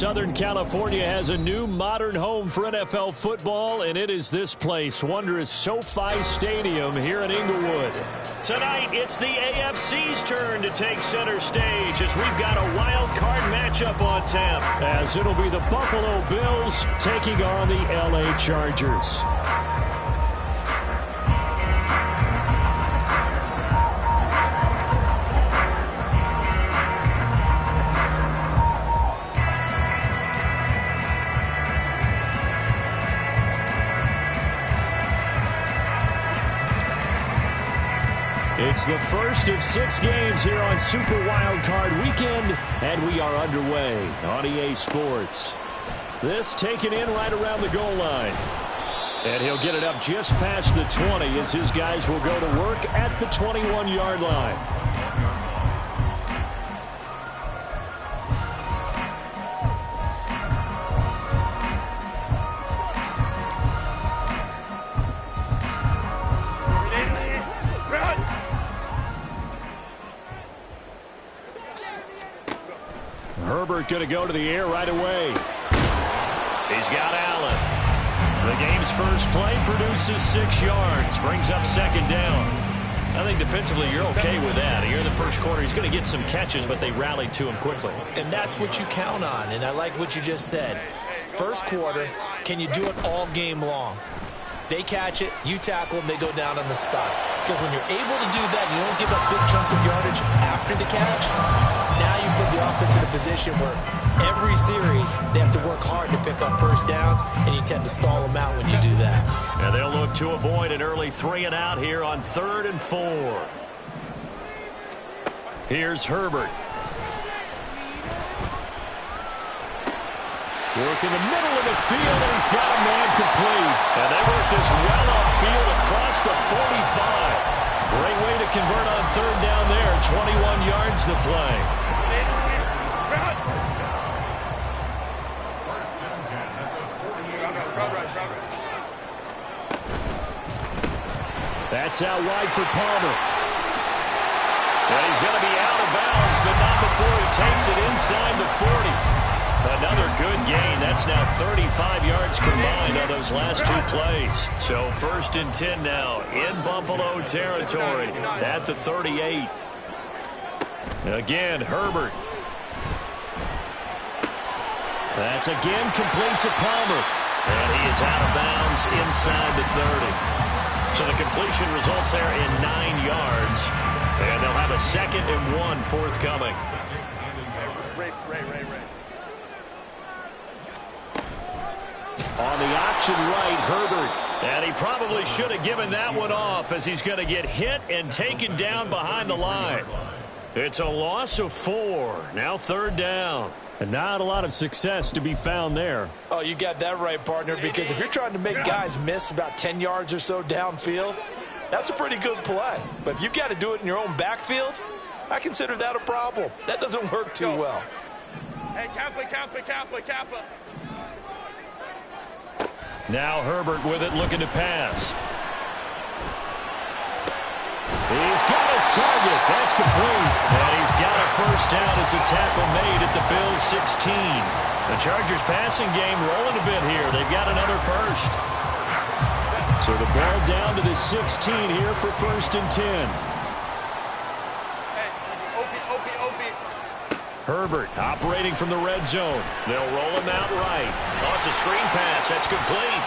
Southern California has a new modern home for NFL football, and it is this place, wondrous SoFi Stadium here in Inglewood. Tonight, it's the AFC's turn to take center stage as we've got a wild card matchup on tap, as it'll be the Buffalo Bills taking on the LA Chargers. It's the first of 6 games here on Super Wildcard Weekend, and we are underway on EA Sports. This taken in right around the goal line. And he'll get it up just past the 20 as his guys will go to work at the 21-yard line. Herbert going to go to the air right away. He's got Allen. The game's first play produces 6 yards. Brings up second down. I think defensively you're okay with that. Here in the first quarter, he's going to get some catches, but they rallied to him quickly. And that's what you count on, and I like what you just said. First quarter, can you do it all game long? They catch it, you tackle them, they go down on the spot. Because when you're able to do that, you don't give up big chunks of yardage after the catch. Now you put the offense in a position where every series they have to work hard to pick up first downs, and you tend to stall them out when you do that. And they'll look to avoid an early 3-and-out here on 3rd and 4. Here's Herbert. Work in the middle of the field, and he's got a man complete. And they work this well upfield across the 45. Great way to convert on 3rd down there. 21 yards to play. That's out wide for Palmer. And he's going to be out of bounds, but not before he takes it inside the 40. Another good gain. That's now 35 yards combined on those last 2 plays. So 1st and 10 now in Buffalo territory at the 38. Again, Herbert. That's again complete to Palmer. And he is out of bounds inside the 30. So the completion results there in 9 yards. And they'll have a 2nd and 1 forthcoming. On the option right, Herbert. And he probably should have given that one off as he's going to get hit and taken down behind the line. It's a loss of 4. Now 3rd down. And not a lot of success to be found there. Oh, you got that right, partner, because if you're trying to make guys miss about 10 yards or so downfield, that's a pretty good play. But if you've got to do it in your own backfield, I consider that a problem. That doesn't work too well. Hey, Kappa. Now Herbert with it, looking to pass. He's got his target. That's complete. And he's got a first down as a tackle made at the Bills' 16. The Chargers passing game rolling a bit here. They've got another first. So the ball down to the 16 here for 1st and 10. Herbert operating from the red zone. They'll roll him out right. Oh, it's a screen pass. That's complete.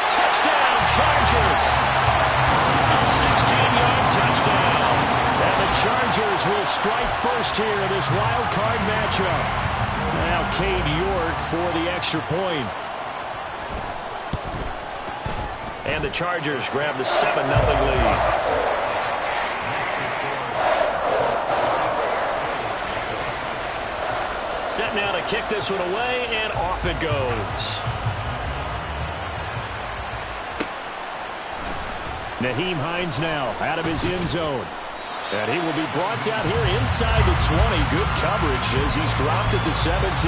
Touchdown, Chargers. A 16-yard touchdown. And the Chargers will strike first here in this wild card matchup. Now Cade York for the extra point. And the Chargers grab the 7-0 lead. Set now to kick this one away, and off it goes. Nyheim Hines now out of his end zone. And he will be brought down here inside the 20. Good coverage as he's dropped at the 17.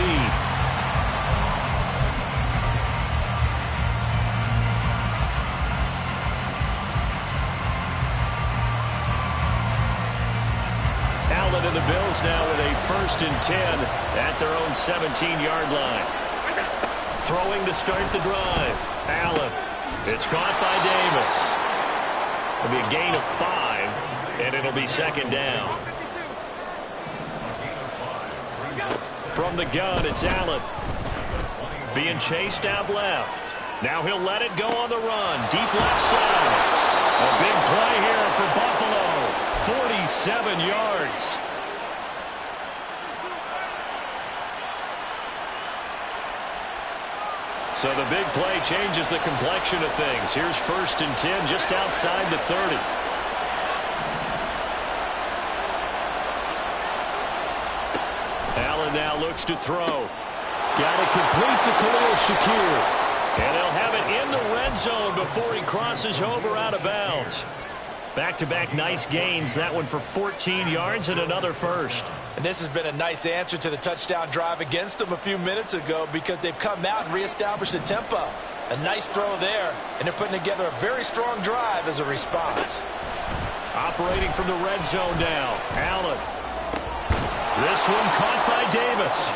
Allen and the Bills now with a 1st and 10. at their own 17-yard line. Throwing to start the drive. Allen. It's caught by Davis. It'll be a gain of 5, and it'll be second down. From the gun, it's Allen. Being chased out left. Now he'll let it go on the run. Deep left side. A big play here for Buffalo. 47 yards. So the big play changes the complexion of things. Here's 1st and 10 just outside the 30. Allen now looks to throw. Got it complete to Khalil Shakir. And he'll have it in the red zone before he crosses over out of bounds. Back-to-back nice gains. That one for 14 yards and another first. And this has been a nice answer to the touchdown drive against them a few minutes ago because they've come out and reestablished the tempo. A nice throw there, and they're putting together a very strong drive as a response. Operating from the red zone now. Allen. This one caught by Davis.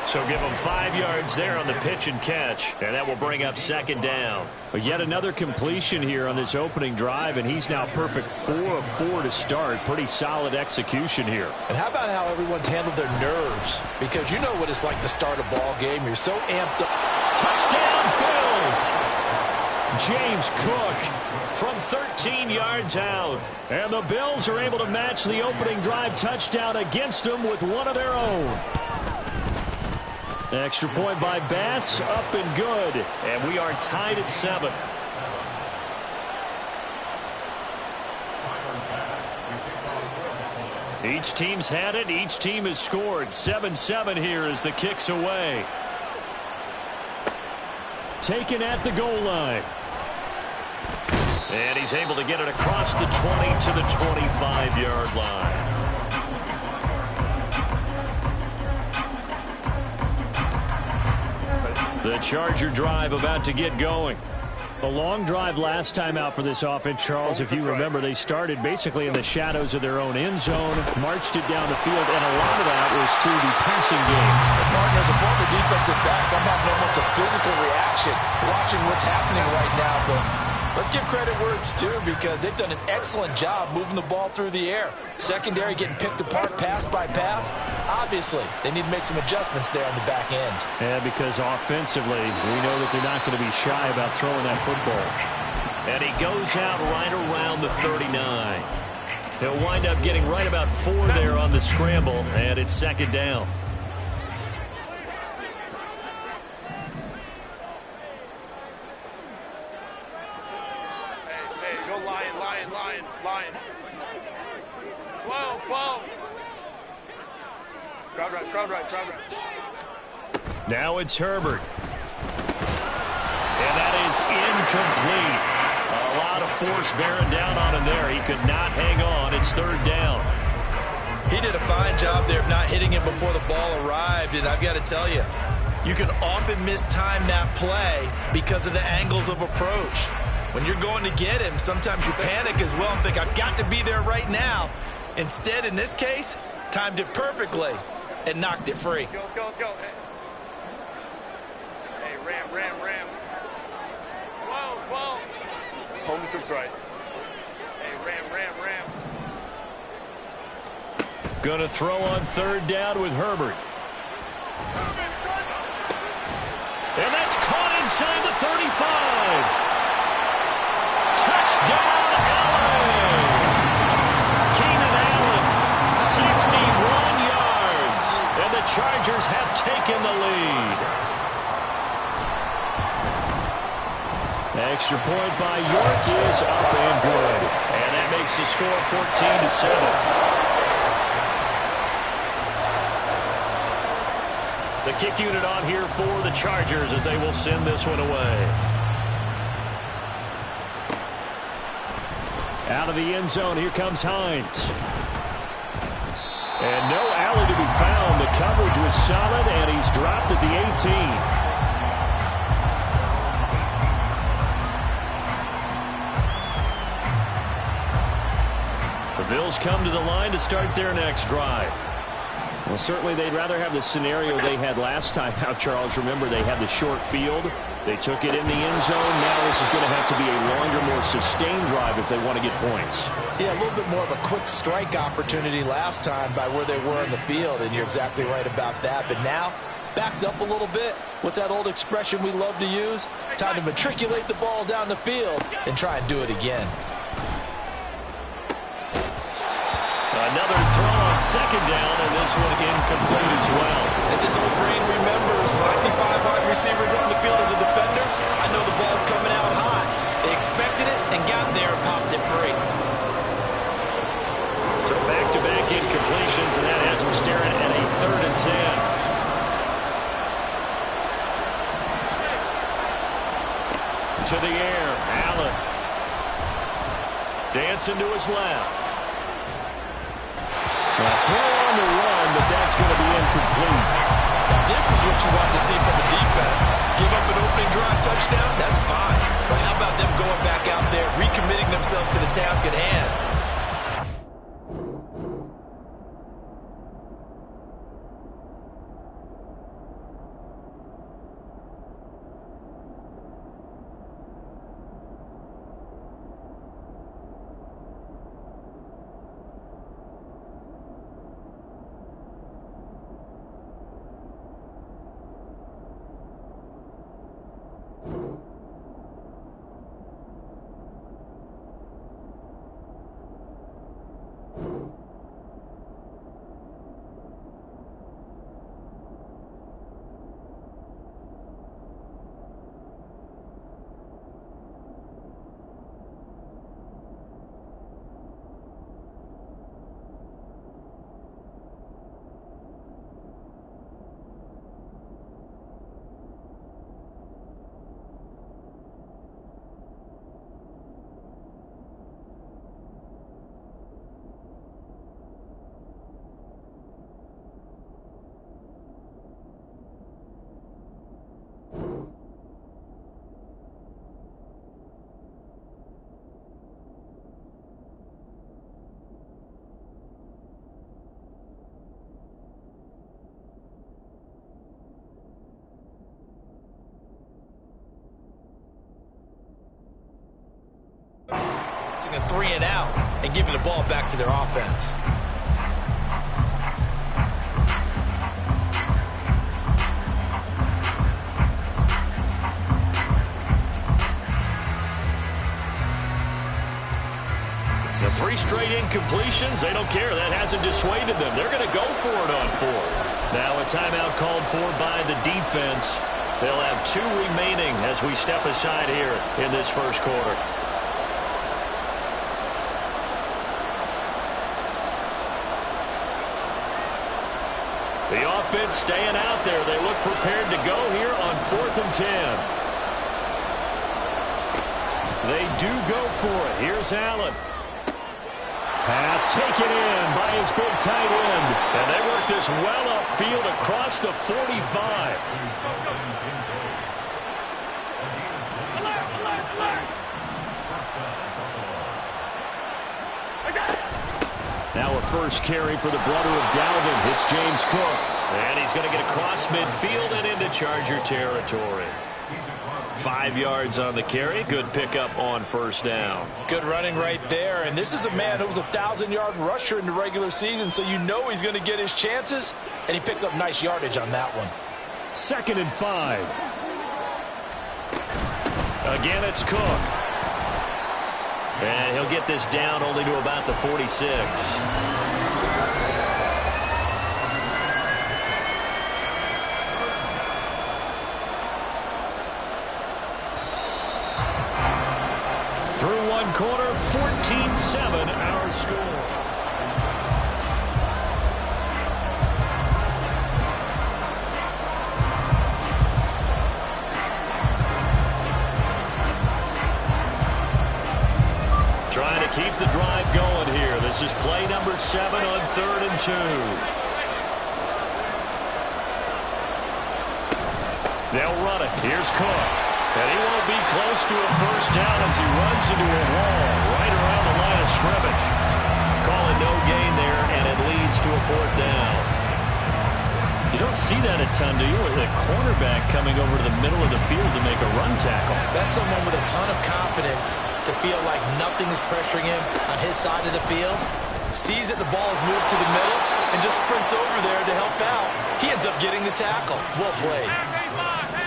So give him 5 yards there on the pitch and catch, and that will bring up second down. But yet another completion here on this opening drive, and he's now perfect 4 of 4 to start. Pretty solid execution here. And how about how everyone's handled their nerves? Because you know what it's like to start a ball game. You're so amped up. Touchdown, Bills! James Cook from 13 yards out. And the Bills are able to match the opening drive touchdown against them with one of their own. Extra point by Bass, up and good. And we are tied at 7. Each team's had it. Each team has scored. 7-7 here as the kick's away. Taken at the goal line. And he's able to get it across the 20 to the 25-yard line. The Charger drive about to get going. A long drive last time out for this offense, Charles. If you remember, they started basically in the shadows of their own end zone, marched it down the field, and a lot of that was through the passing game. Martin, as a former defensive back, I'm having almost a physical reaction watching what's happening right now. But let's give credit where it's due because they've done an excellent job moving the ball through the air. Secondary getting picked apart pass by pass. Obviously, they need to make some adjustments there on the back end. Yeah, because offensively, we know that they're not going to be shy about throwing that football. And he goes out right around the 39. He'll wind up getting right about 4 there on the scramble, and it's second down. Crowd right. Now it's Herbert. And that is incomplete. A lot of force bearing down on him there. He could not hang on. It's third down. He did a fine job there of not hitting him before the ball arrived. And I've got to tell you, you can often mistime that play because of the angles of approach. When you're going to get him, sometimes you panic as well and think, I've got to be there right now. Instead, in this case, timed it perfectly and knocked it free. Let's go. Hey, ram. Whoa. Home the troops right. Hey, ram. Gonna throw on third down with Herbert. And that's caught inside the 35. Touchdown, Allen. Keenan Allen, 61 yards. And the Chargers have taken the lead. Extra point by York is up and good. And that makes the score 14-7. The kick unit on here for the Chargers as they will send this one away. Out of the end zone, here comes Hines. And no alley to be found. The coverage was solid, and he's dropped at the 18. The Bills come to the line to start their next drive. Well, certainly they'd rather have the scenario they had last time out, Charles. Remember, they had the short field. They took it in the end zone. Now this is going to have to be a longer, more sustained drive if they want to get points. Yeah, a little bit more of a quick strike opportunity last time by where they were in the field, and you're exactly right about that. But now, backed up a little bit. What's that old expression we love to use? Time to matriculate the ball down the field and try and do it again. Another throw on second down, and this one incomplete as well. As his old brain remembers, when I see 5 wide receivers on the field as a defender, I know the ball's coming out high. They expected it and got there and popped it free. So back-to-back incompletions, and that has them staring at a 3rd and 10. To the air, Allen. Dancing to his left. A throw on the run, but that's going to be incomplete. Now this is what you want to see from the defense. Give up an opening drive touchdown, that's fine. But how about them going back out there, recommitting themselves to the task at hand? A 3 and out and giving the ball back to their offense. The 3 straight incompletions, they don't care. That hasn't dissuaded them. They're going to go for it on 4th. Now a timeout called for by the defense. They'll have 2 remaining as we step aside here in this first quarter. The offense staying out there. They look prepared to go here on 4th and 10. They do go for it. Here's Allen. Pass taken in by his big tight end. And they work this well upfield across the 45. Now a first carry for the brother of Dalvin. It's James Cook. And he's going to get across midfield and into Charger territory. 5 yards on the carry. Good pickup on first down. Good running right there. And this is a man who was a 1,000-yard rusher in the regular season, so you know he's going to get his chances. And he picks up nice yardage on that one. 2nd and 5. Again, it's Cook. And he'll get this down only to about the 46. Through one quarter, 14-7 our score. Trying to keep the drive going here. This is play number 7 on 3rd and 2. They'll run it. Here's Cook. And he won't be close to a first down as he runs into a wall right around the line of scrimmage. Call it no gain there, and it leads to a 4th down. You don't see that a ton, do you? With a cornerback coming over to the middle of the field to make a run tackle. That's someone with a ton of confidence to feel like nothing is pressuring him on his side of the field. Sees that the ball is moved to the middle and just sprints over there to help out. He ends up getting the tackle. Well played.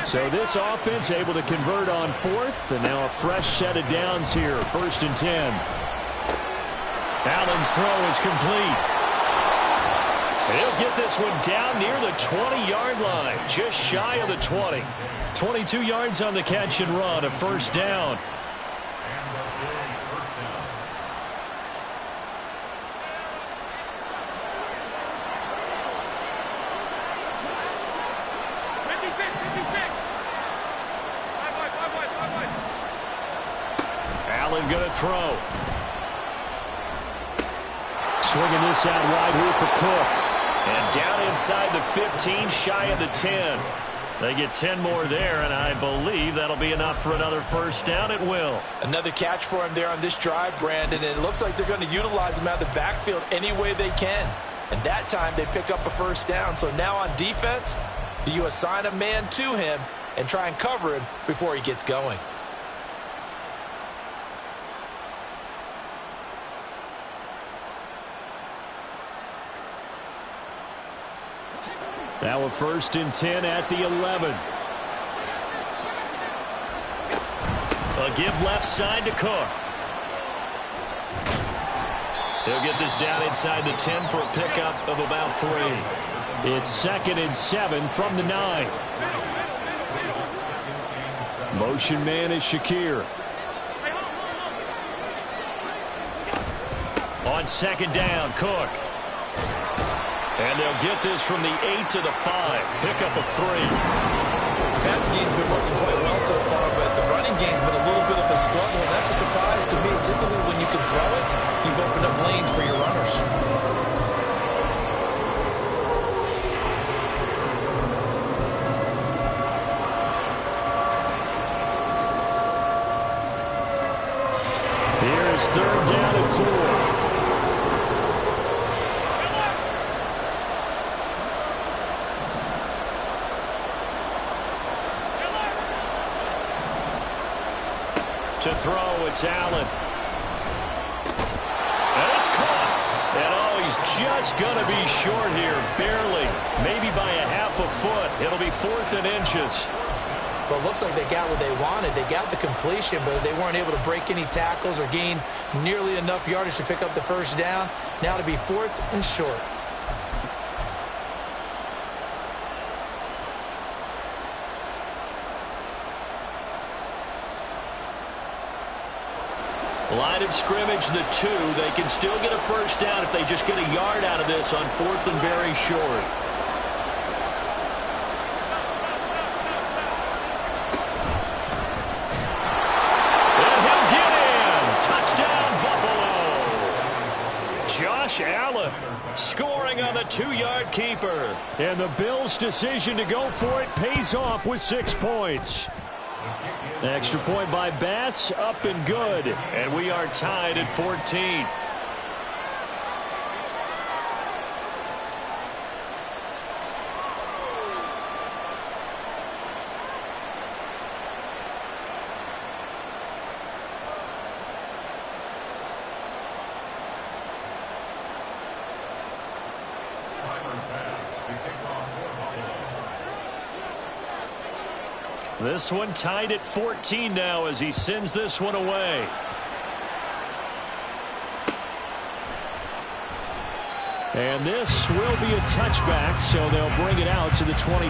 So this offense able to convert on fourth, and now a fresh set of downs here, 1st and 10. Allen's throw is complete. He'll get this one down near the 20-yard line, just shy of the 20. 22 yards on the catch and run, a 1st down. Allen going to throw. Swinging this out wide here for Cook. And down inside the 15, shy of the 10. They get 10 more there, and I believe that'll be enough for another 1st down. It will. Another catch for him there on this drive, Brandon, and it looks like they're going to utilize him out of the backfield any way they can. And that time they pick up a 1st down. So now on defense, do you assign a man to him and try and cover him before he gets going? Now a 1st and 10 at the 11. A give left side to Cook. He'll get this down inside the 10 for a pickup of about 3. It's 2nd and 7 from the 9. Motion man is Shakir. On 2nd down, Cook. And they'll get this from the 8 to the 5. Pickup of 3. The passing game's been working quite well so far, but the running game's been a little bit of a struggle, and that's a surprise to me. Typically, when you can throw it, you've opened up lanes for your runners. Here's 3rd down and 4. To throw, it's Allen. And it's caught. And oh, he's just going to be short here, barely. Maybe by a half a foot. It'll be 4th and inches. Well, it looks like they got what they wanted. They got the completion, but they weren't able to break any tackles or gain nearly enough yardage to pick up the 1st down. Now to be 4th and short. Line of scrimmage, the 2. They can still get a 1st down if they just get a yard out of this on 4th and very short. And he'll get in. Touchdown, Buffalo. Josh Allen scoring on the 2-yard keeper. And the Bills' decision to go for it pays off with 6 points. Extra point by Bass, up and good. And we are tied at 14. This one tied at 14 now as he sends this one away. And this will be a touchback, so they'll bring it out to the 20.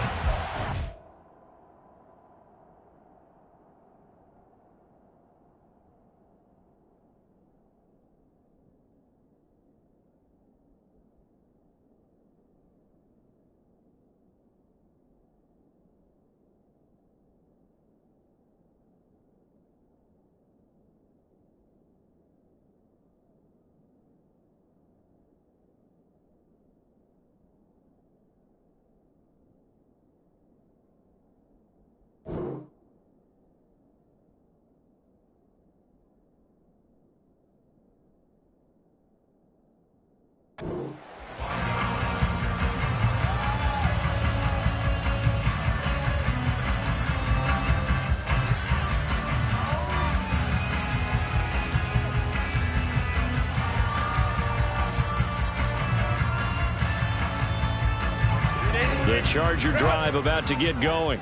Charger drive about to get going.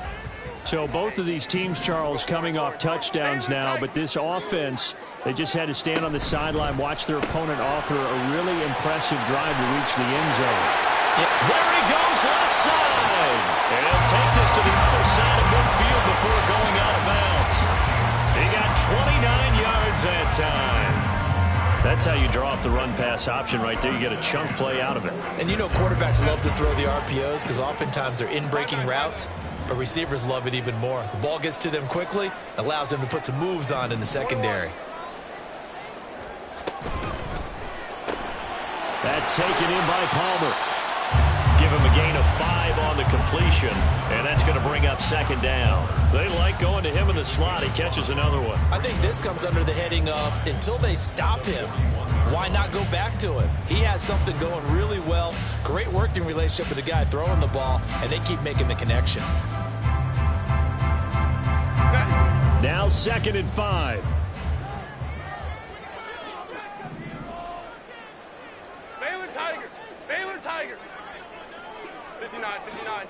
So both of these teams, Charles, coming off touchdowns now, but this offense, they just had to stand on the sideline, watch their opponent author a really impressive drive to reach the end zone. There he goes, left side. And he'll take this to the other side of midfield before going out of bounds. He got 29 yards that time. That's how you draw up the run-pass option right there. You get a chunk play out of it. And you know quarterbacks love to throw the RPOs because oftentimes they're in-breaking routes, but receivers love it even more. The ball gets to them quickly, allows them to put some moves on in the secondary. That's taken in by Palmer. Give him a gain of 5 on the completion, and that's going to bring up second down. They like going to him in the slot. He catches another one. I think this comes under the heading of until they stop him, why not go back to him? He has something going really well. Great working relationship with the guy throwing the ball, and they keep making the connection. Now 2nd and 5. Baylor Tiger. Baylor Tiger. 59, 59.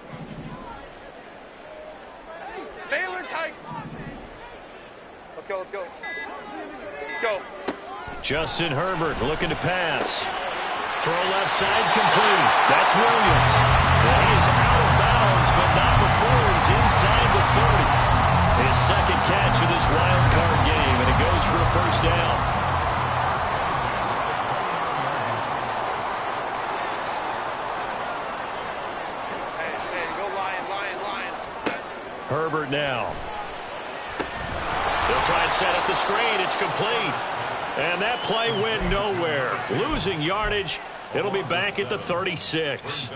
Baylor Tiger. Let's go, let's go. Let's go. Justin Herbert looking to pass. Throw left side complete. That's Williams. Well, he is out of bounds, but not before he's inside the 30. His second catch of this wild card game, and it goes for a first down. Hey, go Lion. Herbert now. They'll try and set up the screen. It's complete. And that play went nowhere. Losing yardage. It'll be back at the 36.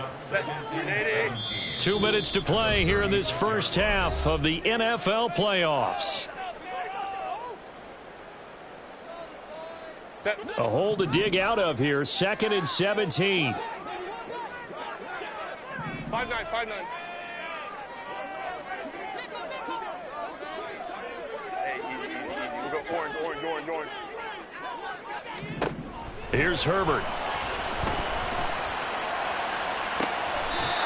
2 minutes to play here in this first half of the NFL playoffs. A hole to dig out of here. 2nd and 17. 5-9, 5-9. Hey, easy. We'll go orange. Here's Herbert.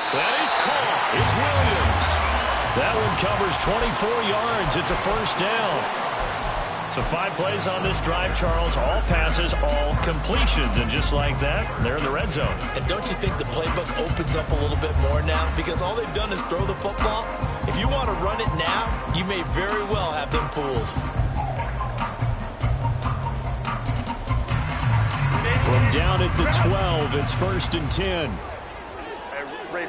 That is caught. It's Williams. That one covers 24 yards. It's a first down. So 5 plays on this drive, Charles. All passes, all completions. And just like that, they're in the red zone. And don't you think the playbook opens up a little bit more now? Because all they've done is throw the football. If you want to run it now, you may very well have them fooled. From down at the 12, it's 1st and 10. Ray.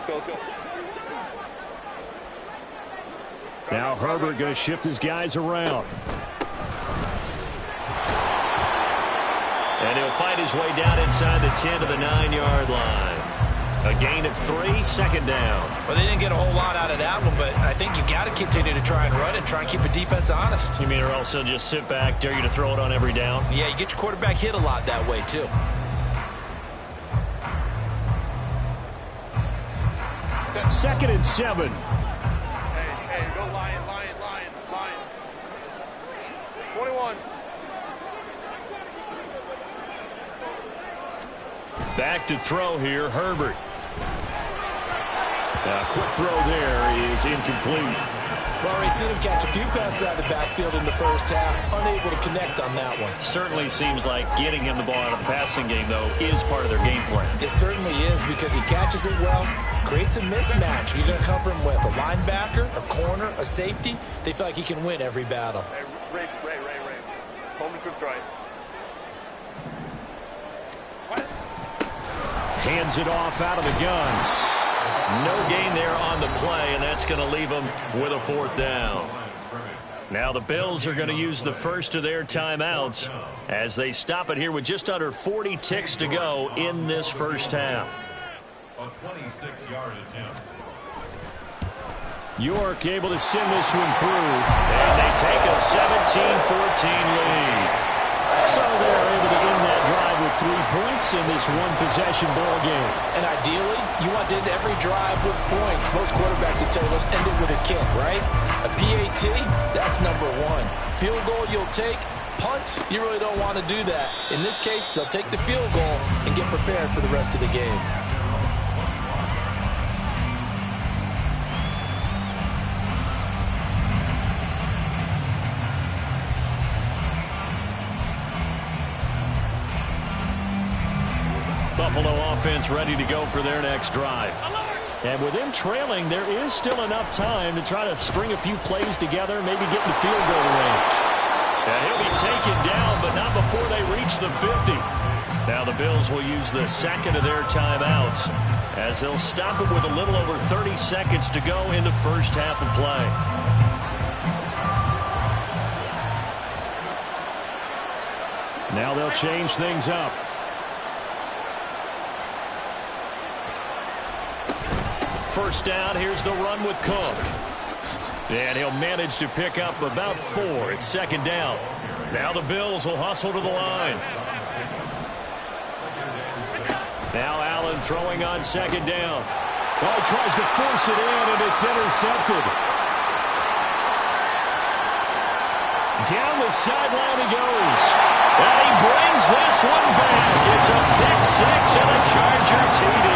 Let's go. Now Herbert going to shift his guys around. And he'll fight his way down inside the 10 to the 9-yard line. A gain of 3, second down. Well, they didn't get a whole lot out of that one, but I think you got to continue to try and run and try and keep the defense honest. You mean or else they'll just sit back, dare you to throw it on every down? Yeah, you get your quarterback hit a lot that way, too. Second and 7. Hey, go Lion. 21. Back to throw here, Herbert. A quick throw there is incomplete. Well, we've seen him catch a few passes out of the backfield in the first half, unable to connect on that one. Certainly seems like getting him the ball out of the passing game, though, is part of their game plan. It certainly is because he catches it well, creates a mismatch. You're going to cover him with a linebacker, a corner, a safety. They feel like he can win every battle. Hey, Ray. Home and trips right. What? Hands it off out of the gun. No gain there on the play, and that's going to leave them with a 4th down. Now the Bills are going to use the first of their timeouts as they stop it here with just under 40 ticks to go in this first half. A 26-yard attempt. York able to send this one through, and they take a 17-14 lead. So they're able to end that drive with 3 points in this one-possession ball game. And ideally, you want to end every drive with points. Most quarterbacks would tell you, let's end it with a kick, right? A PAT, that's number 1. Field goal you'll take. Punts, you really don't want to do that. In this case, they'll take the field goal and get prepared for the rest of the game. offense ready to go for their next drive. And with them trailing, there is still enough time to try to string a few plays together, maybe get in the field goal range. And he'll be taken down, but not before they reach the 50. Now the Bills will use the second of their timeouts as they'll stop it with a little over 30 seconds to go in the first half of play. Now they'll change things up. First down, here's the run with Cook. And he'll manage to pick up about 4. It's second down. Now the Bills will hustle to the line. Now Allen throwing on second down. Oh, he tries to force it in, and it's intercepted. Down the sideline he goes. And he brings this one back. It's a pick six and a Charger TD.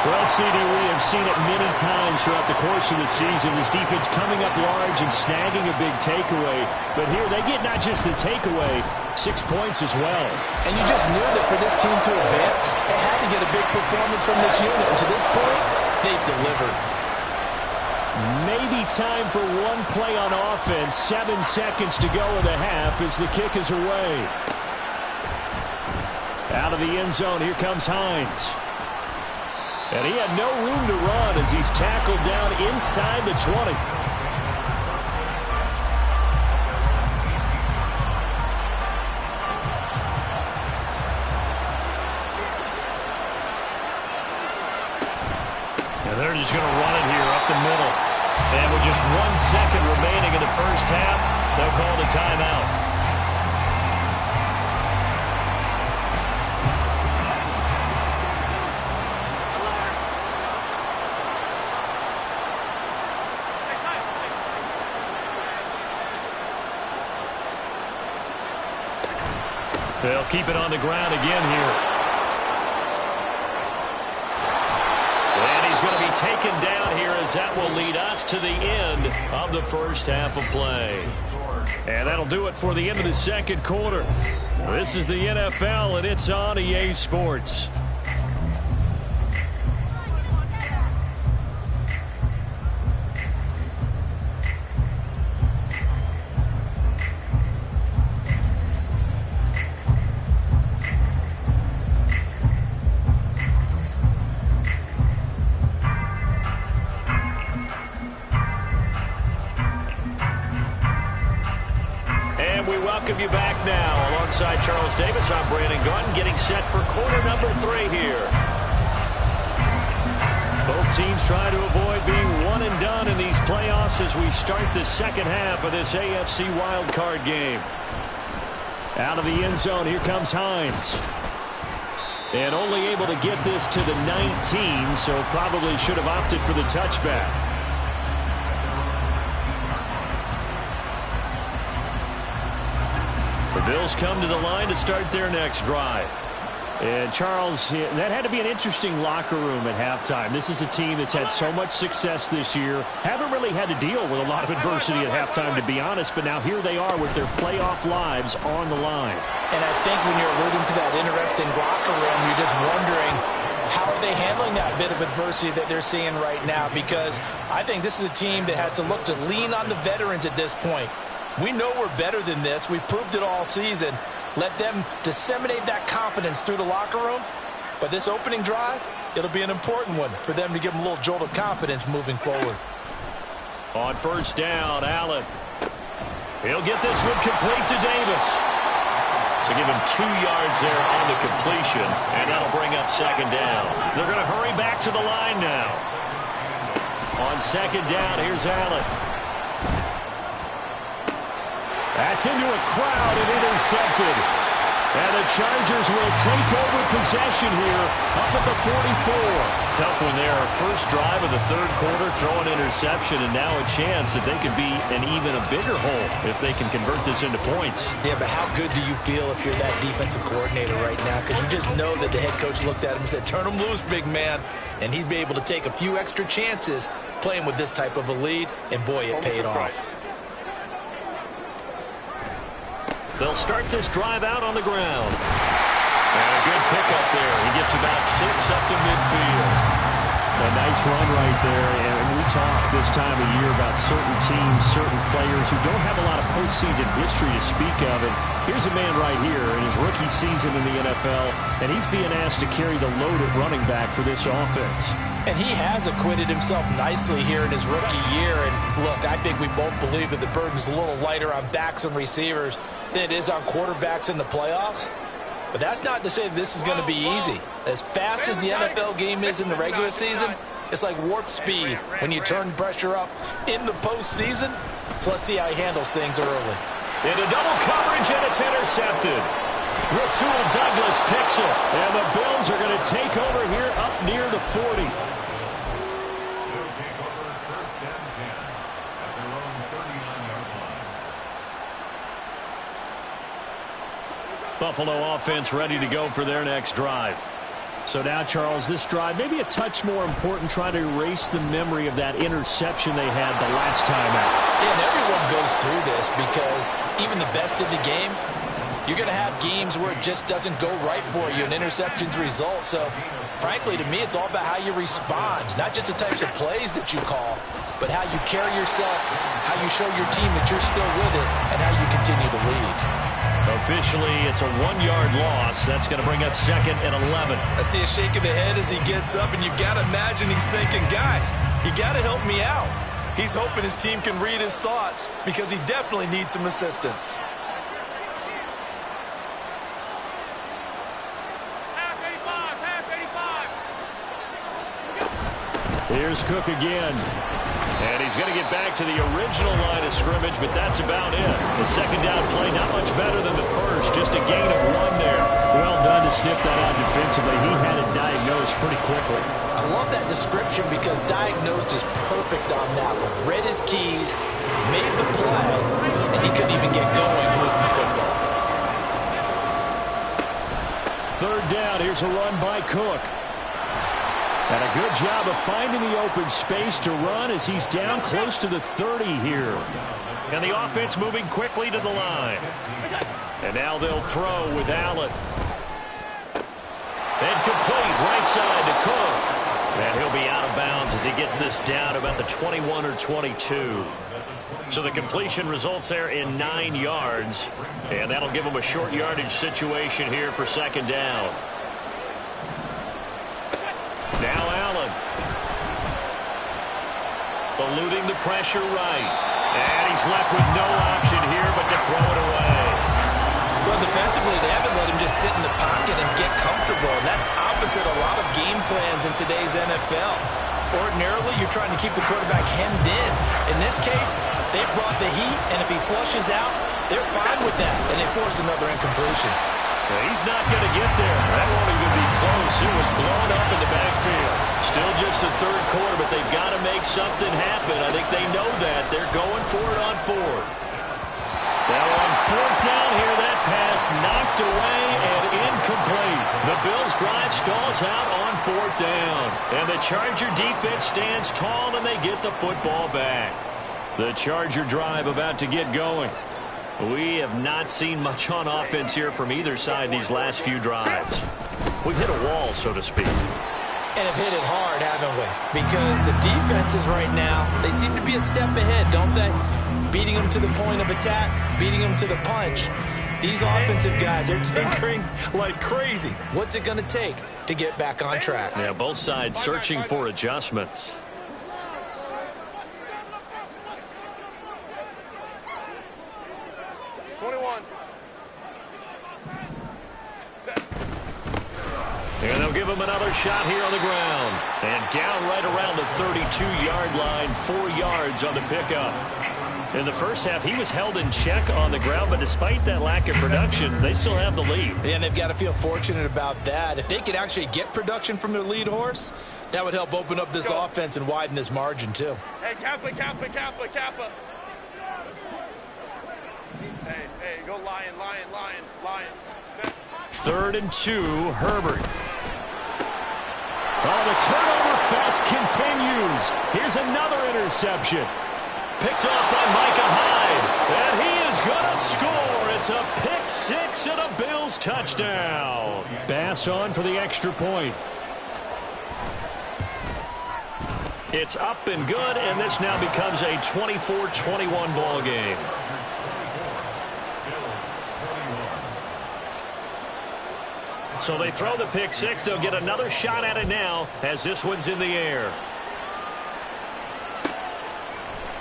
Well, CD, we have seen it many times throughout the course of the season. This defense coming up large and snagging a big takeaway. But here they get not just the takeaway, 6 points as well. And you just knew that for this team to advance, they had to get a big performance from this unit. And to this point, they've delivered. Maybe time for one play on offense. 7 seconds to go in the half as the kick is away. Out of the end zone, here comes Hines. And he had no room to run as he's tackled down inside the 20. And they're just going to run it here up the middle. And with just 1 second remaining in the first half, they'll call the timeout. They'll keep it on the ground again here. And he's going to be taken down here as that will lead us to the end of the first half of play. And that'll do it for the end of the second quarter. This is the NFL, and it's on EA Sports. Welcome you back now. Alongside Charles Davis, I'm Brandon Gunn, getting set for quarter number 3 here. Both teams trying to avoid being one and done in these playoffs as we start the second half of this AFC wildcard game. Out of the end zone, here comes Hines. And only able to get this to the 19, so probably should have opted for the touchback. The Bills come to the line to start their next drive. And Charles, that had to be an interesting locker room at halftime. This is a team that's had so much success this year. Haven't really had to deal with a lot of adversity at halftime, to be honest. But now here they are with their playoff lives on the line. And I think when you're alluding to that interesting locker room, you're just wondering, how are they handling that bit of adversity that they're seeing right now? Because I think this is a team that has to look to lean on the veterans at this point. We know we're better than this. We've proved it all season. Let them disseminate that confidence through the locker room. But this opening drive, it'll be an important one for them to give them a little jolt of confidence moving forward. On first down, Allen. He'll get this one complete to Davis. So give him 2 yards there on the completion, and that'll bring up second down. They're going to hurry back to the line now. On second down, here's Allen. That's into a crowd and intercepted. And the Chargers will take over possession here up at the 44. Tough one there. First drive of the third quarter, throw an interception, and now a chance that they could be in even a bigger hole if they can convert this into points. Yeah, but how good do you feel if you're that defensive coordinator right now? Because you just know that the head coach looked at him and said, turn him loose, big man. And he'd be able to take a few extra chances playing with this type of a lead, and boy, it paid off. They'll start this drive out on the ground. And a good pickup there. He gets about 6 up to midfield. A nice run right there, and we talk this time of year about certain teams, certain players who don't have a lot of postseason history to speak of. And here's a man right here in his rookie season in the NFL, and he's being asked to carry the load at running back for this offense. And he has acquitted himself nicely here in his rookie year. And look, I think we both believe that the burden's a little lighter on backs and receivers than it is on quarterbacks in the playoffs. But that's not to say that this is going to be easy. As fast as the NFL game is in the regular season, it's like warp speed when you turn pressure up in the postseason. So let's see how he handles things early. Into double coverage, and it's intercepted. Rasul Douglas picks it, and the Bills are going to take over here up near the 40. Buffalo offense ready to go for their next drive. So now, Charles, this drive maybe a touch more important, trying to erase the memory of that interception they had the last time out. Yeah, and everyone goes through this because even the best in the game, you're going to have games where it just doesn't go right for you, and interceptions result. So, frankly, to me, it's all about how you respond, not just the types of plays that you call, but how you carry yourself, how you show your team that you're still with it, and how you continue to lead. Officially, it's a 1-yard loss. That's going to bring up 2nd and 11. I see a shake of the head as he gets up, and you've got to imagine he's thinking, guys, you got to help me out. He's hoping his team can read his thoughts because he definitely needs some assistance. Here's Cook again. And he's going to get back to the original line of scrimmage, but that's about it. The second down play, not much better than the first, just a gain of 1 there. Well done to sniff that out defensively. He had it diagnosed pretty quickly. I love that description because diagnosed is perfect on that one. Read his keys, made the play, and he couldn't even get going moving the football. 3rd down, here's a run by Cook. And a good job of finding the open space to run as he's down close to the 30 here. And the offense moving quickly to the line. And now they'll throw with Allen. Incomplete, right side to Cook. And he'll be out of bounds as he gets this down about the 21 or 22. So the completion results there in 9 yards. And that'll give him a short yardage situation here for 2nd down. Now Allen. Eluding the pressure right. And he's left with no option here but to throw it away. Well, defensively, they haven't let him just sit in the pocket and get comfortable. And that's opposite a lot of game plans in today's NFL. Ordinarily, you're trying to keep the quarterback hemmed in. In this case, they brought the heat, and if he flushes out, they're fine with that. And they force another incompletion. He's not going to get there. That won't even be close. It was blown up in the backfield. Still just the 3rd quarter, but they've got to make something happen. I think they know that. They're going for it on 4th. Now on 4th down here, that pass knocked away and incomplete. The Bills' drive stalls out on 4th down. And the Charger defense stands tall, and they get the football back. The Charger drive about to get going. We have not seen much on offense here from either side these last few drives. We've hit a wall, so to speak. And have hit it hard, haven't we? Because the defenses right now, they seem to be a step ahead, don't they? Beating them to the point of attack, beating them to the punch. These offensive guys are tinkering like crazy. What's it going to take to get back on track? Yeah, both sides searching for adjustments. And they'll give him another shot here on the ground. And down right around the 32-yard line, 4 yards on the pickup. In the first half, he was held in check on the ground, but despite that lack of production, they still have the lead. And they've got to feel fortunate about that. If they could actually get production from their lead horse, that would help open up this offense and widen this margin, too. Hey, Kappa. Hey, go lion. 3rd and 2, Herbert. Oh, the turnover fest continues. Here's another interception. Picked off by Micah Hyde. And he is going to score. It's a pick six and a Bills touchdown. Bass on for the extra point. It's up and good, and this now becomes a 24-21 ball game. So they throw the pick six. They'll get another shot at it now as this one's in the air.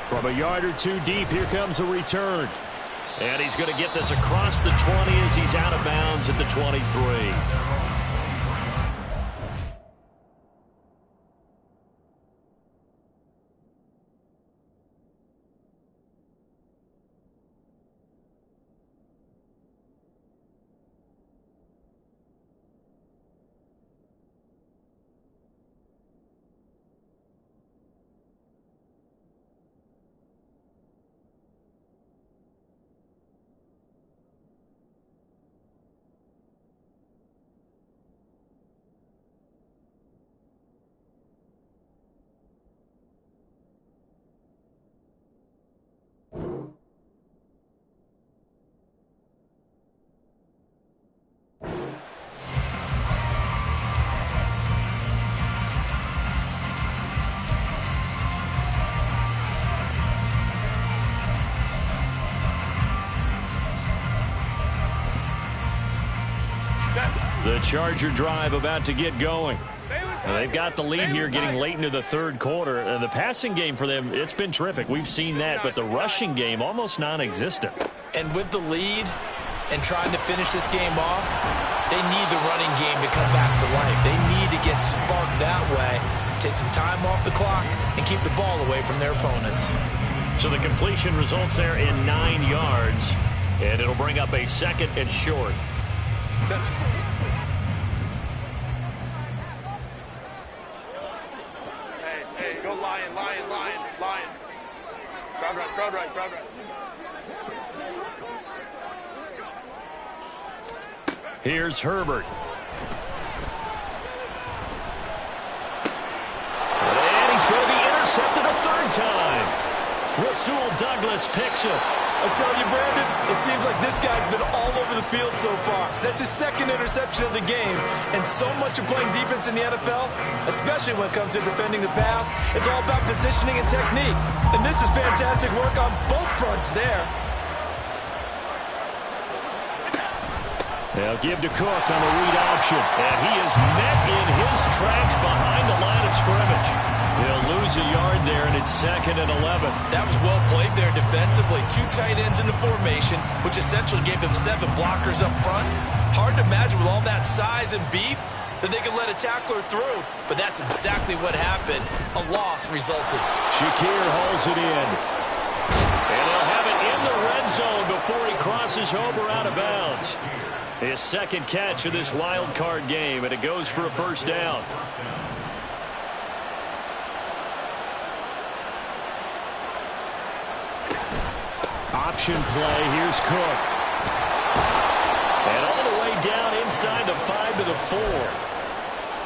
From a yard or two deep, here comes a return. And he's going to get this across the 20 as he's out of bounds at the 23. The Charger drive about to get going. They've got the lead here getting late into the third quarter. The passing game for them, it's been terrific. We've seen that, but the rushing game almost non-existent. And with the lead and trying to finish this game off, they need the running game to come back to life. They need to get sparked that way, take some time off the clock, and keep the ball away from their opponents. So the completion results there in 9 yards, and it'll bring up a second and short. Hey, go lion. Crowd right. Here's Herbert. And he's going to be intercepted a third time. Rasul Douglas picks it. I tell you, Brandon, it seems like this guy's been all over the field so far. That's his second interception of the game. And so much of playing defense in the NFL, especially when it comes to defending the pass, is all about positioning and technique. And this is fantastic work on both fronts there. They'll give to Cook on the read option. And he is met in his tracks behind the line of scrimmage. He'll lose a yard there, and it's 2nd and 11. That was well played there defensively. 2 tight ends in the formation, which essentially gave them 7 blockers up front. Hard to imagine with all that size and beef that they could let a tackler through. But that's exactly what happened. A loss resulted. Shakir hauls it in. And they'll have it in the red zone before he crosses over out of bounds. His second catch of this wild card game, and it goes for a first down. Option play. Here's Cook. And all the way down inside the 5 to the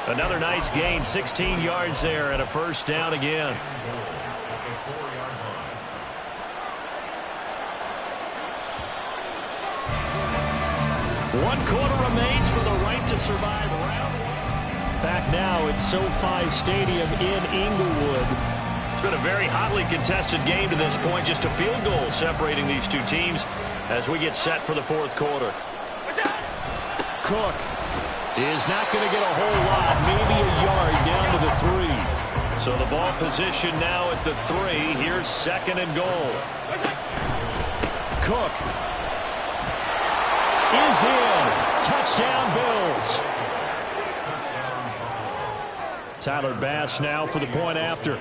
4. Another nice gain. 16 yards there and a first down again. One quarter remains for the right to survive round one. Back now at SoFi Stadium in Inglewood. It's been a very hotly contested game to this point. Just a field goal separating these two teams as we get set for the fourth quarter. Cook is not going to get a whole lot, maybe a yard down to the 3. So the ball position now at the 3. Here's 2nd and goal. Cook is in. Touchdown, Bills. Tyler Bass now for the point after.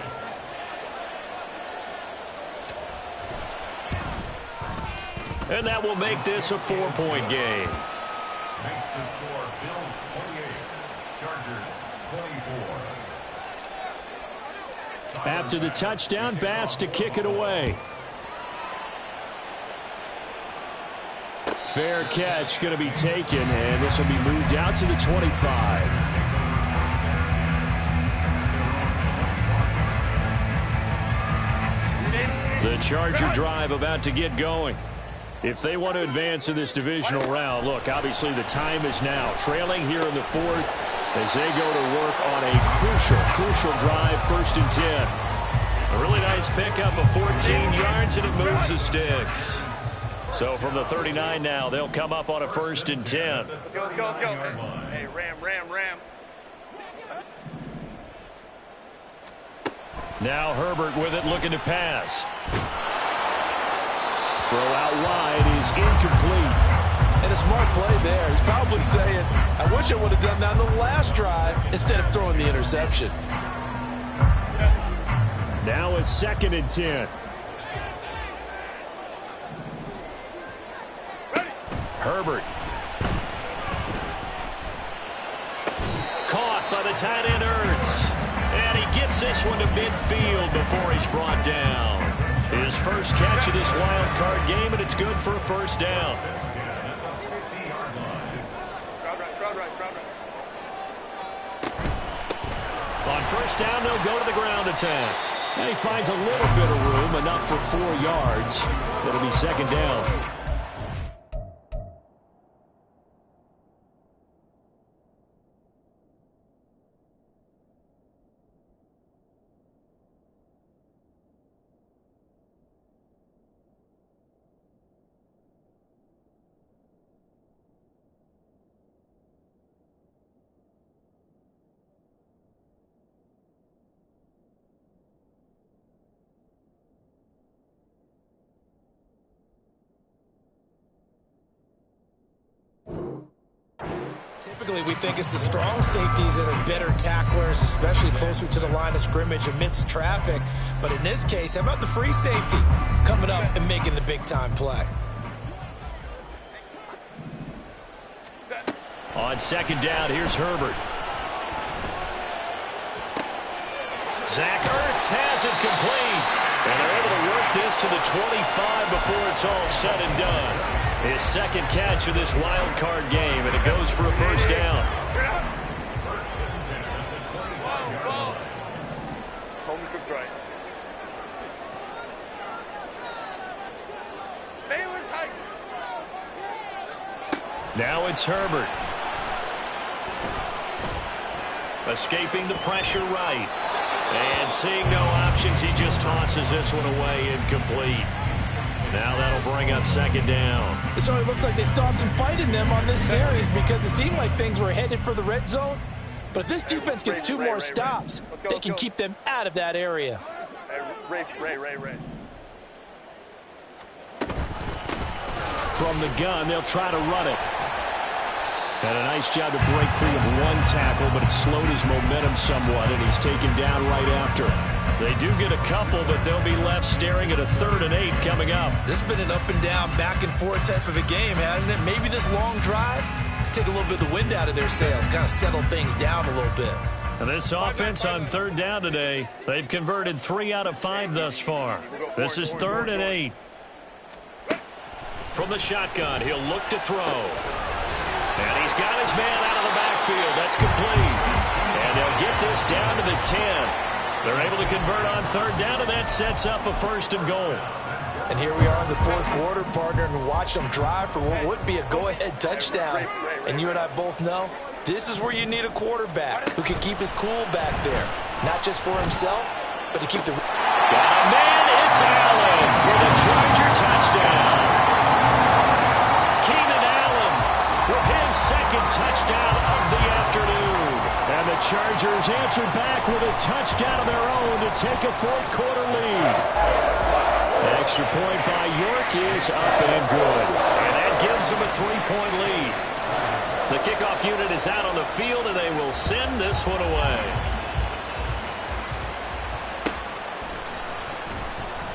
And that will make this a 4-point game. Makes the score Bills 28, Chargers 24. After the touchdown, Bass to kick it away. Fair catch going to be taken, and this will be moved out to the 25. The Charger drive about to get going. If they want to advance in this divisional round, look, obviously the time is now. Trailing here in the fourth as they go to work on a crucial drive, 1st and 10. A really nice pickup of 14 yards, and it moves the sticks. So from the 39 now, they'll come up on a 1st and 10. Let's go, let's go, let's go. Hey, ram. Now Herbert with it, looking to pass. Throw out wide is incomplete. And a smart play there. He's probably saying, I wish I would have done that on the last drive instead of throwing the interception. Now a 2nd and 10. Herbert. Caught by the tight end Ertz. And he gets this one to midfield before he's brought down. His first catch of this wild card game, and it's good for a 1st down. Crowd right. On 1st down, they'll go to the ground attack. And he finds a little bit of room, enough for 4 yards. It'll be 2nd down. Typically, we think it's the strong safeties that are better tacklers, especially closer to the line of scrimmage amidst traffic. But in this case, how about the free safety coming up and making the big-time play? On 2nd down, here's Herbert. Zach Ertz has it complete. And they're able to work this to the 25 before it's all said and done. His 2nd catch of this wild card game, and it goes for a 1st down. Home trips right. Baylor tight. Now it's Herbert. Escaping the pressure right. And seeing no options, he just tosses this one away, incomplete. Now that'll bring up 2nd down. It certainly looks like they still have some fight in them on this series because it seemed like things were headed for the red zone. But if this defense gets 2 more stops, they can keep them out of that area. Ray. From the gun, they'll try to run it. And a nice job to break free of 1 tackle, but it slowed his momentum somewhat, and he's taken down right after. They do get a couple, but they'll be left staring at a 3rd and 8 coming up. This has been an up and down, back and forth type of a game, hasn't it? Maybe this long drive could take a little bit of the wind out of their sails, kind of settle things down a little bit. And this offense on 3rd down today, they've converted 3 out of 5 thus far. This is 3rd and 8. From the shotgun, he'll look to throw. And he's got his man out of the backfield. That's complete. And they'll get this down to the 10. They're able to convert on 3rd down, and that sets up a 1st and goal. And here we are in the 4th quarter, partner, and watch them drive for what would be a go-ahead touchdown. And you and I both know this is where you need a quarterback who can keep his cool back there. Not just for himself, but to keep the... Got a man, it's Allen for the Charger touchdown. With his 2nd touchdown of the afternoon. And the Chargers answered back with a touchdown of their own to take a 4th quarter lead. Extra point by York is up and good. And that gives them a 3-point lead. The kickoff unit is out on the field, and they will send this one away.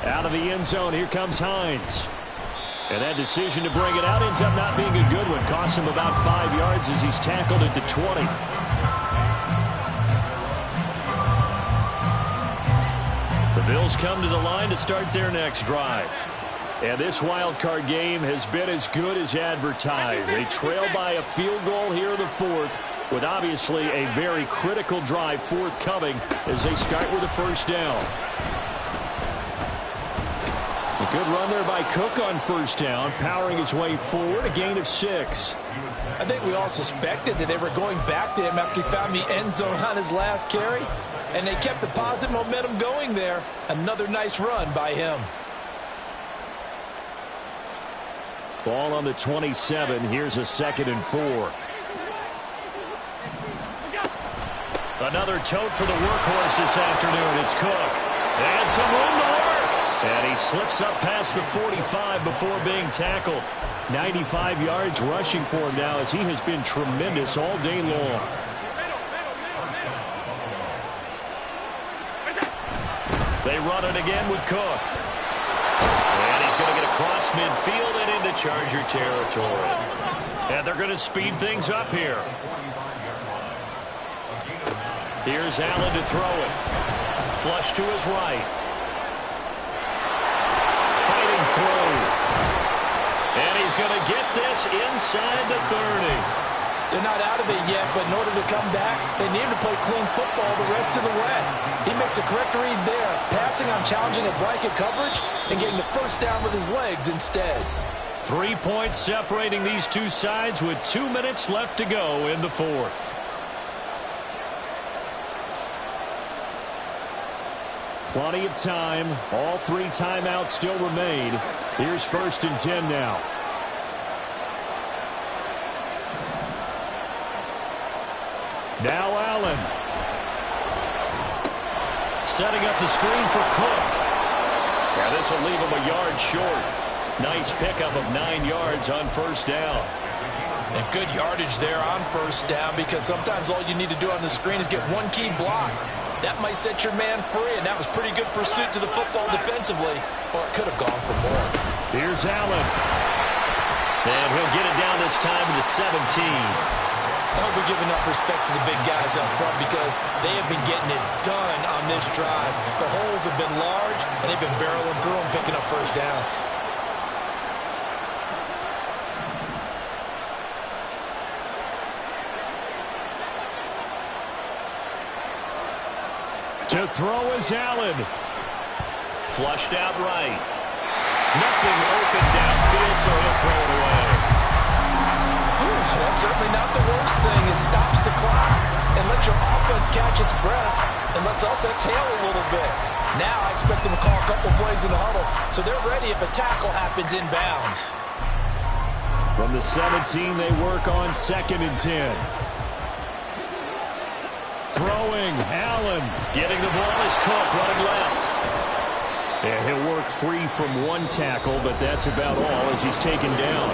Out of the end zone, here comes Hines. And that decision to bring it out ends up not being a good one. Costs him about 5 yards as he's tackled at the 20. The Bills come to the line to start their next drive. And this wild card game has been as good as advertised. They trail by a field goal here in the 4th, with obviously a very critical drive forthcoming as they start with a 1st down. The Good run there by Cook on first down, powering his way forward, a gain of 6. I think we all suspected that they were going back to him after he found the end zone on his last carry, and they kept the positive momentum going there. Another nice run by him. Ball on the 27. Here's a 2nd and 4. Another tote for the workhorse this afternoon. It's Cook. And some room to work. And he slips up past the 45 before being tackled. 95 yards rushing for him now as he has been tremendous all day long. They run it again with Cook. And he's going to get across midfield and into Charger territory. And they're going to speed things up here. Here's Allen to throw it. Flush to his right. Fighting through. And he's going to get this inside the 30. They're not out of it yet, but in order to come back, they need to play clean football the rest of the way. He makes the correct read there, passing on challenging a blanket coverage and getting the first down with his legs instead. 3 points separating these two sides with 2 minutes left to go in the 4th. Plenty of time. All 3 timeouts still remain. Here's 1st and 10 now. Now Allen. Setting up the screen for Cook. Now this will leave him a yard short. Nice pickup of 9 yards on first down. And good yardage there on first down, because sometimes all you need to do on the screen is get one key block. That might set your man free, and that was pretty good pursuit to the football defensively. Or it could have gone for more. Here's Allen. And he'll get it down this time to the 17. I hope we give enough respect to the big guys up front, because they have been getting it done on this drive. The holes have been large, and they've been barreling through them, picking up first downs. To throw is Allen. Flushed out right. Nothing open downfield, so he'll throw it away. That's certainly not the worst thing. It stops the clock and lets your offense catch its breath and lets us exhale a little bit. Now I expect them to call a couple plays in the huddle, so they're ready if a tackle happens inbounds. From the 17, they work on 2nd and 10. Throwing, Allen. Getting the ball is Cook, running left. Yeah, he'll work free from 1 tackle, but that's about all as he's taken down.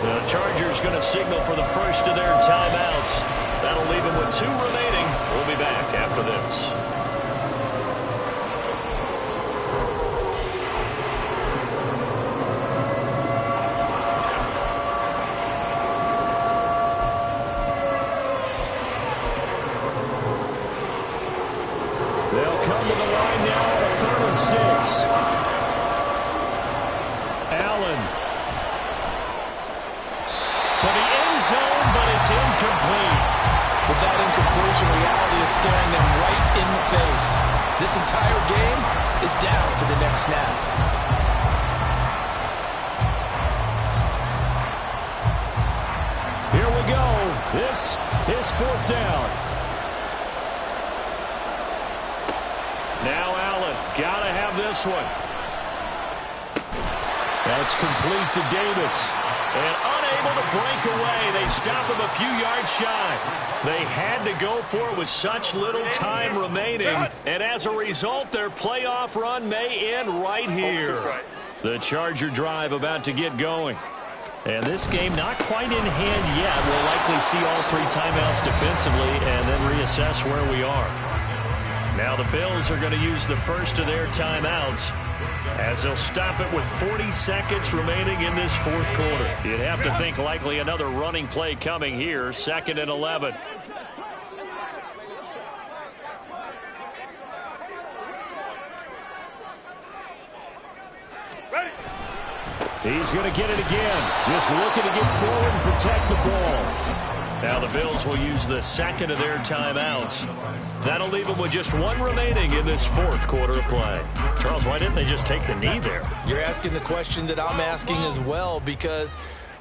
The Chargers going to signal for the first of their timeouts. That'll leave them with 2 remaining. We'll be back after this. They'll come to the line now on a 3rd and 6. Allen. To the end zone, but it's incomplete. With that incompletion, reality is staring them right in the face. This entire game is down to the next snap. Here we go. This is 4th down. Now Allen, gotta have this one. That's complete to Davis. And unable to break away. They stop him a few yards shy. They had to go for it with such little time remaining. And as a result, their playoff run may end right here. The Charger drive about to get going. And this game not quite in hand yet. We'll likely see all 3 timeouts defensively and then reassess where we are. Now the Bills are going to use the first of their timeouts as they'll stop it with 40 seconds remaining in this 4th quarter. You'd have to think likely another running play coming here, 2nd and 11. He's going to get it again. Just looking to get forward and protect the ball. Now the Bills will use the second of their timeouts. That'll leave them with just one remaining in this fourth quarter of play. Charles, why didn't they just take the knee there? You're asking the question that I'm asking as well, because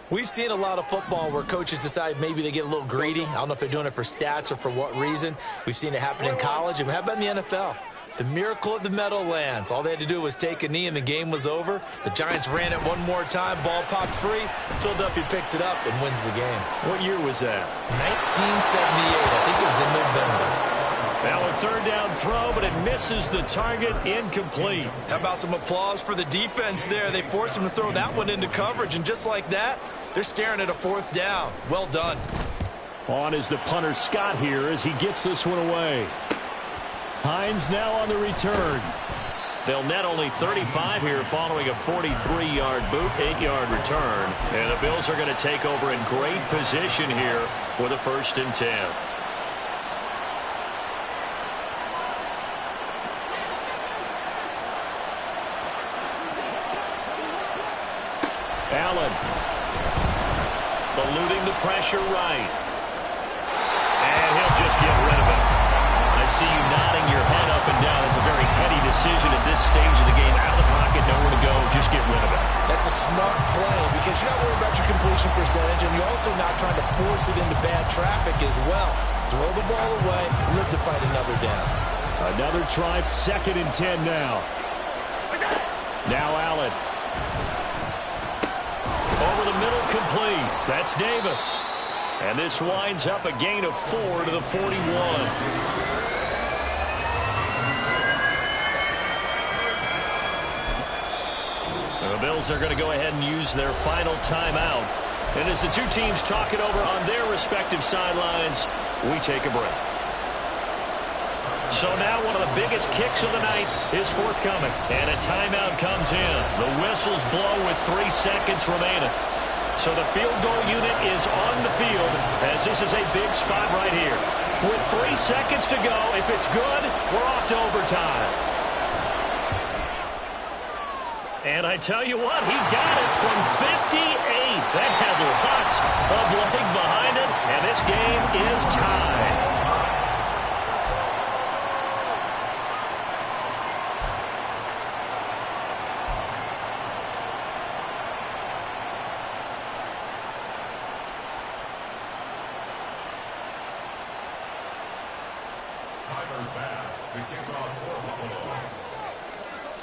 we've seen a lot of football where coaches decide maybe they get a little greedy. I don't know if they're doing it for stats or for what reason. We've seen it happen in college, and how about in the NFL? The miracle of the Meadowlands. All they had to do was take a knee and the game was over. The Giants ran it one more time. Ball popped free. Philadelphia picks it up and wins the game. What year was that? 1978. I think it was in November. Now a third down throw, but it misses the target. Incomplete. How about some applause for the defense there? They forced him to throw that one into coverage, and just like that, they're staring at a fourth down. Well done. On is the punter Scott here as he gets this one away. Hines now on the return. They'll net only 35 here following a 43-yard boot, 8-yard return. And the Bills are going to take over in great position here with a 1st and 10. Allen. Eluding the pressure right. And he'll just get rid of it. I see you nodding your head up and down. It's a very heady decision at this stage of the game. Out of the pocket, nowhere to go. Just get rid of it. That's a smart play because you're not worried about your completion percentage, and you're also not trying to force it into bad traffic as well. Throw the ball away, live to fight another down. Another try, 2nd and 10 now. Now Allen. Over the middle, complete. That's Davis. And this winds up a gain of 4 to the 41. The Bills are going to go ahead and use their final timeout. And as the two teams talk it over on their respective sidelines, we take a break. So now one of the biggest kicks of the night is forthcoming. And a timeout comes in. The whistles blow with 3 seconds remaining. So the field goal unit is on the field as this is a big spot right here. With 3 seconds to go, if it's good, we're off to overtime. And I tell you what, he got it from 58. That had lots of leg behind it, and this game is tied.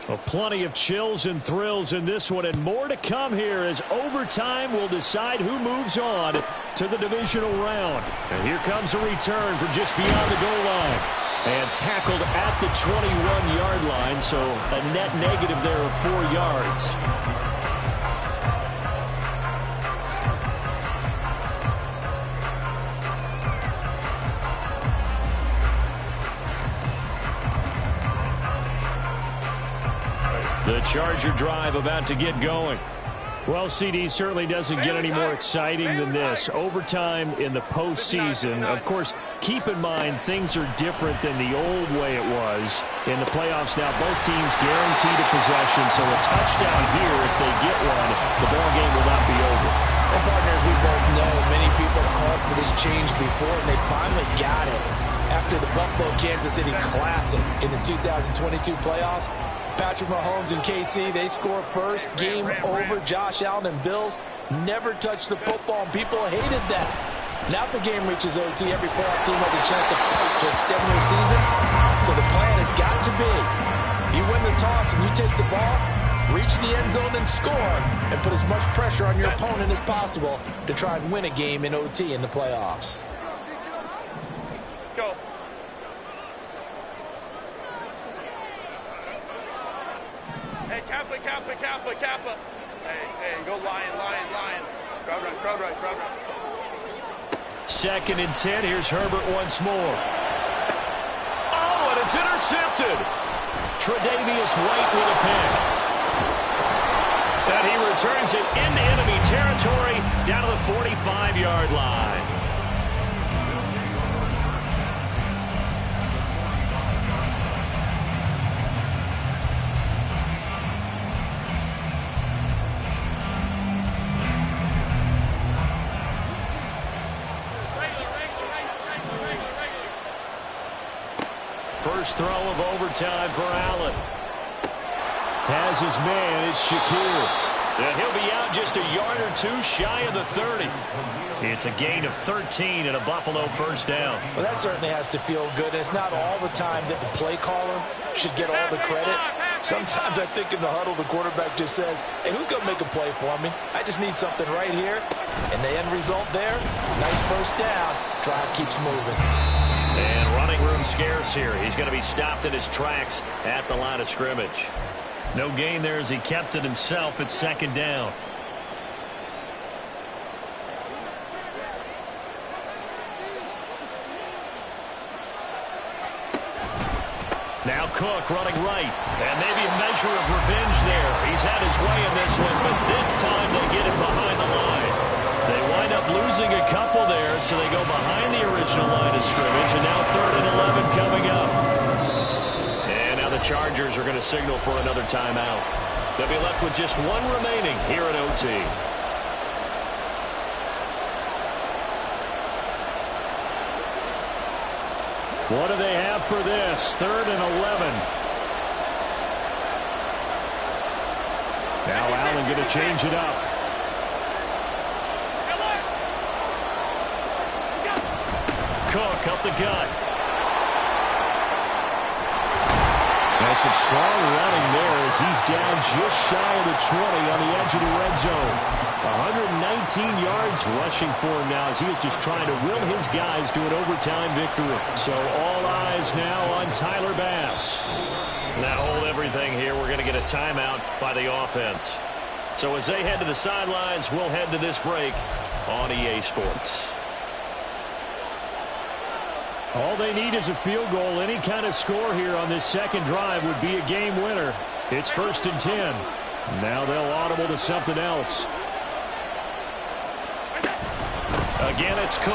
Well, plenty of chills and thrills in this one, and more to come here as overtime will decide who moves on to the divisional round. And here comes a return from just beyond the goal line. And tackled at the 21-yard line, so a net negative there of 4 yards. The Charger drive about to get going. Well, CD, certainly doesn't get any more exciting than this. Overtime in the postseason. Of course, keep in mind things are different than the old way it was. In the playoffs now, both teams guaranteed a possession, so a touchdown here, if they get one, the ball game will not be over. And partners, we both know many people called for this change before, and they finally got it. After the Buffalo-Kansas City Classic in the 2022 playoffs, Patrick Mahomes and KC, they score first. Game over. Josh Allen and Bills never touched the football, and people hated that. Now the game reaches OT. Every playoff team has a chance to fight to extend their season. So the plan has got to be, if you win the toss and you take the ball, reach the end zone and score, and put as much pressure on your opponent as possible to try and win a game in OT in the playoffs. Go. Hey, Kappa. Hey, go Lions. Crowd right. 2nd and 10. Here's Herbert once more. Oh, and it's intercepted. Tre'Davious White with a pick. And he returns it into enemy territory down to the 45-yard line. first throw of overtime for Allen. Has his man, it's Shakir. And he'll be out just a yard or two shy of the 30. It's a gain of 13 and a Buffalo first down. Well, that certainly has to feel good. It's not all the time that the play caller should get all the credit. Sometimes I think in the huddle, the quarterback just says, hey, who's going to make a play for me? I just need something right here. And the end result there, nice first down. Drive keeps moving. And running room scarce here. He's going to be stopped in his tracks at the line of scrimmage. No gain there as he kept it himself at second down. Now Cook running right. And maybe a measure of revenge there. He's had his way in this one, but this time they get him behind the line. They wind up losing a couple there, so they go behind the original line of scrimmage, and now 3rd and 11 coming up. And now the Chargers are going to signal for another timeout. They'll be left with just one remaining here at OT. What do they have for this? 3rd and 11. Now Allen going to change it up. Cook up the gut. Has some strong running there as he's down just shy of the 20 on the edge of the red zone. 119 yards rushing for him now as he is just trying to will his guys to an overtime victory. So all eyes now on Tyler Bass. Now hold everything here. We're going to get a timeout by the offense. So as they head to the sidelines, we'll head to this break on EA Sports. All they need is a field goal. Any kind of score here on this second drive would be a game winner. It's 1st and 10. Now they'll audible to something else. Again, it's Cook.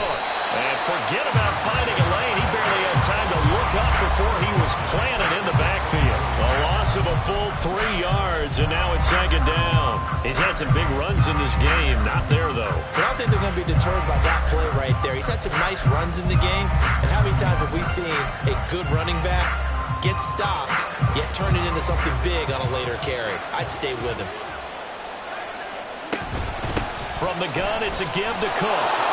And forget about finding a lane. He barely had time to look up before he was planted in the backfield. A loss of a full 3 yards, and now it's 2nd down. He's had some big runs in this game. Not there, though. I don't think they're going to be deterred by that play right there. He's had some nice runs in the game. And how many times have we seen a good running back get stopped, yet turn it into something big on a later carry? I'd stay with him. From the gun, it's a give to Cook.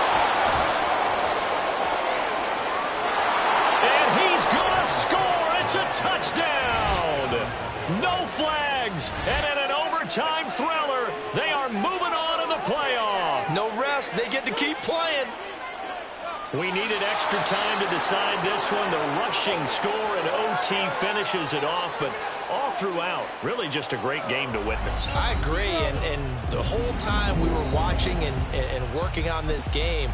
It's a touchdown. No flags. And in an overtime thriller, they are moving on in the playoff. No rest. They get to keep playing. We needed extra time to decide this one. The rushing score and OT finishes it off, but all throughout, really just a great game to witness. I agree, and the whole time we were watching and working on this game,